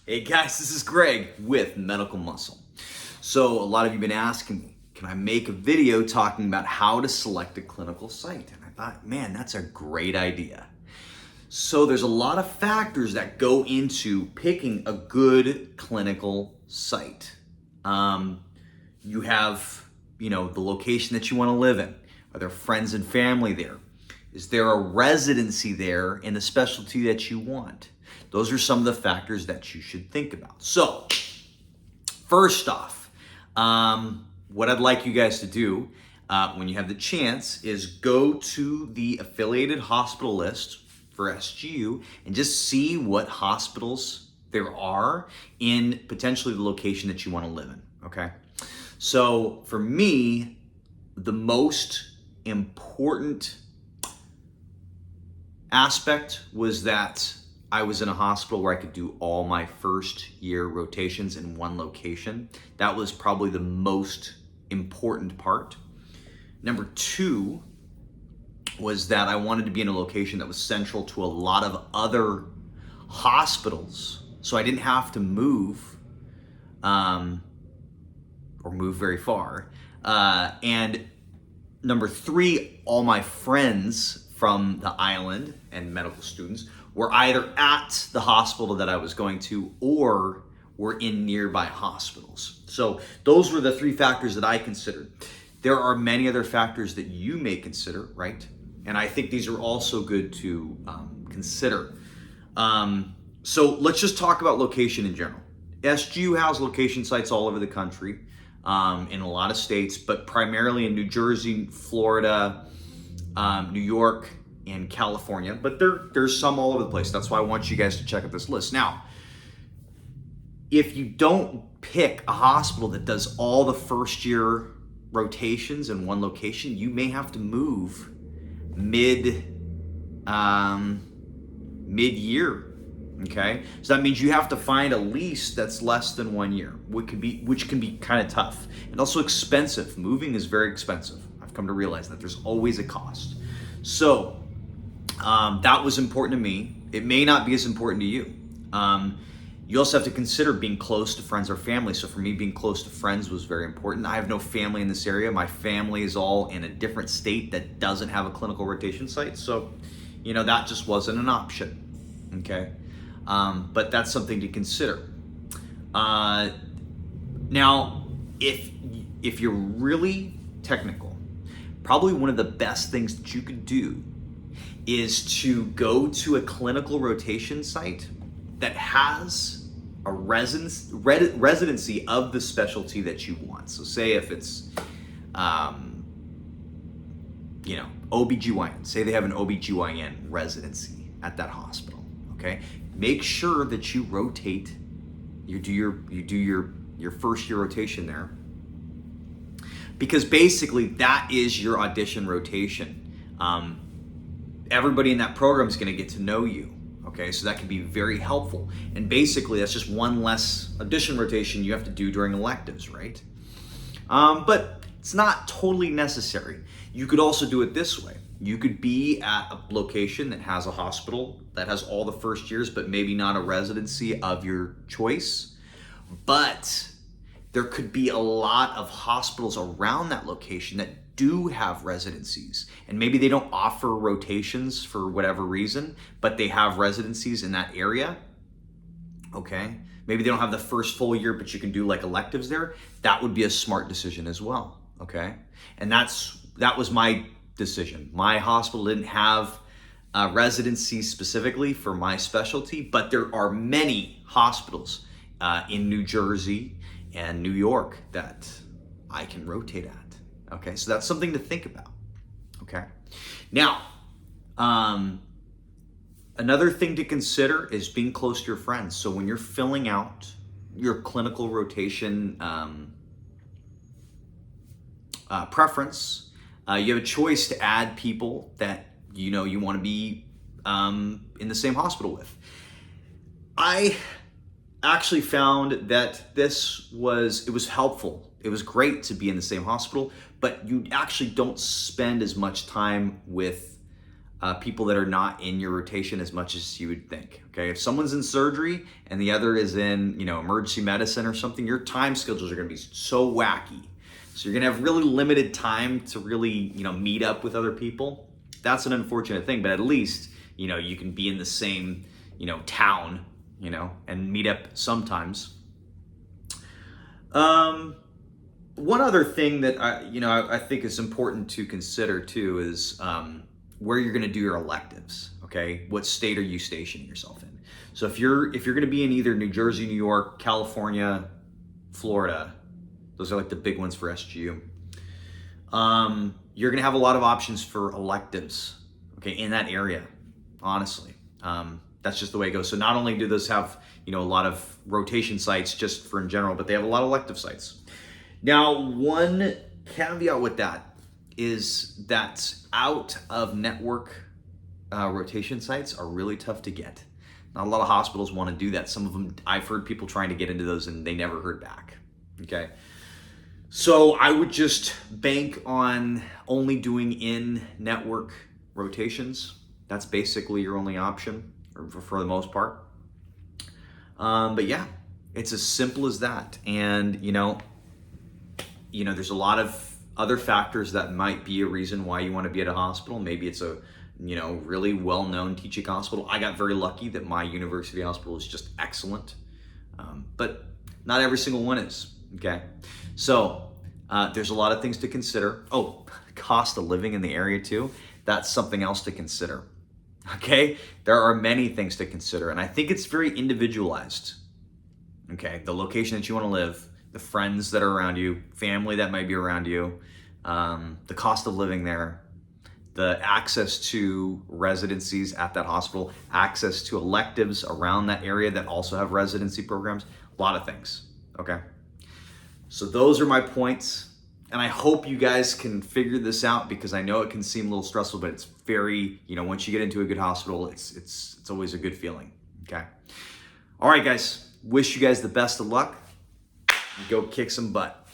Hey guys, this is Greg with Medical Muscle. So a lot of you have been asking me, can I make a video talking about how to select a clinical site? And I thought, man, that's a great idea. So there's a lot of factors that go into picking a good clinical site. You have, the location that you want to live in. Are there friends and family there? Is there a residency there in the specialty that you want? Those are some of the factors that you should think about. So, first off, what I'd like you guys to do when you have the chance is go to the affiliated hospital list for SGU and just see what hospitals there are in potentially the location that you want to live in, okay? So, for me, the most important aspect was that I was in a hospital where I could do all my first year rotations in one location. That was probably the most important part. Number two was that I wanted to be in a location that was central to a lot of other hospitals, so I didn't have to move or move very far. And number three, all my friends from the island and medical students were either at the hospital that I was going to or were in nearby hospitals. So those were the three factors that I considered. There are many other factors that you may consider, right? And I think these are also good to consider. So let's just talk about location in general. SGU has location sites all over the country, in a lot of states, but primarily in New Jersey, Florida, New York, and California, but there's some all over the place. That's why I want you guys to check out this list. Now, if you don't pick a hospital that does all the first year rotations in one location, you may have to move mid-year, okay? So that means you have to find a lease that's less than 1 year, which can be kind of tough and also expensive. Moving is very expensive. I've come to realize that there's always a cost. So that was important to me. It may not be as important to you. You also have to consider being close to friends or family. So for me, being close to friends was very important. I have no family in this area. My family is all in a different state that doesn't have a clinical rotation site. So, that just wasn't an option, okay? But that's something to consider. Now, if you're really technical, probably one of the best things that you could do is to go to a clinical rotation site that has a residency of the specialty that you want. So say if it's, OBGYN, say they have an OBGYN residency at that hospital, okay? Make sure that you rotate, you do your first year rotation there, because basically that is your audition rotation. Everybody in that program is going to get to know you, okay? So that can be very helpful. And basically, that's just one less audition rotation you have to do during electives, right? But it's not totally necessary. You could also do it this way. You could be at a location that has a hospital that has all the first years, but maybe not a residency of your choice. But there could be a lot of hospitals around that location that do have residencies, and maybe they don't offer rotations for whatever reason, but they have residencies in that area, okay? Maybe they don't have the first full year, but you can do like electives there. That would be a smart decision as well, okay? And that was my decision. My hospital didn't have a residency specifically for my specialty, but there are many hospitals in New Jersey and New York that I can rotate at. Okay, so that's something to think about, okay? Now, another thing to consider is being close to your friends. So when you're filling out your clinical rotation preference, you have a choice to add people that you want to be in the same hospital with. I actually found that it was helpful. It was great to be in the same hospital, but you actually don't spend as much time with people that are not in your rotation as much as you would think. Okay, if someone's in surgery and the other is in, emergency medicine or something, your time schedules are going to be so wacky. So you're going to have really limited time to really, meet up with other people. That's an unfortunate thing, but at least, you can be in the same, town, and meet up sometimes. One other thing that I think is important to consider too is where you're going to do your electives. Okay, what state are you stationing yourself in? So if you're going to be in either New Jersey, New York, California, Florida, those are like the big ones for SGU. You're going to have a lot of options for electives. Okay, in that area, honestly. That's just the way it goes. So not only do those have, a lot of rotation sites just for in general, but they have a lot of elective sites. Now, one caveat with that is that out of network rotation sites are really tough to get. Not a lot of hospitals want to do that. Some of them, I've heard people trying to get into those and they never heard back. Okay. So I would just bank on only doing in-network rotations. That's basically your only option for the most part. But yeah, it's as simple as that. And, there's a lot of other factors that might be a reason why you want to be at a hospital. Maybe it's a, really well-known teaching hospital. I got very lucky that my university hospital is just excellent. But not every single one is, okay? So there's a lot of things to consider. Oh, cost of living in the area too. That's something else to consider. Okay, there are many things to consider, and I think it's very individualized. Okay, the location that you want to live, the friends that are around you, family that might be around you, the cost of living there, the access to residencies at that hospital, access to electives around that area that also have residency programs, a lot of things. Okay, so those are my points. And I hope you guys can figure this out, because I know it can seem a little stressful, but it's very, once you get into a good hospital, it's always a good feeling, okay? All right, guys, wish you guys the best of luck. Go kick some butt.